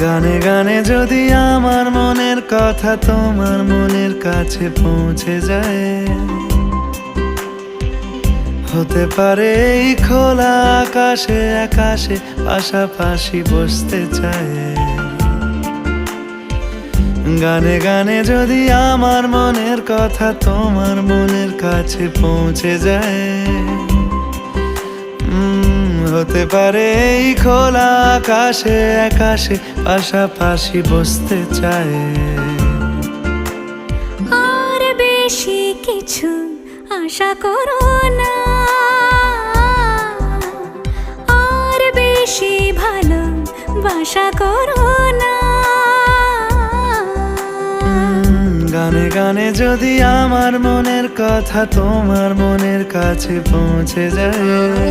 গানে গানে যদি আমার মনের কথা তোমার মনের কাছে পৌঁছে যায়, হতে পারে এই খোলা আকাশে আকাশে পাশাপাশি বসতে চায়। গানে গানে যদি আমার মনের কথা তোমার মনের কাছে পৌঁছে যায়, হতে পারে এই খোলা আকাশে আকাশে পাশাপাশি বসতে চায়। আর বেশি কিছু আশা করো না, আর বেশি ভালোবাসা করো না। গানে গানে যদি আমার মনের কথা তোমার মনের কাছে পৌঁছে যায়,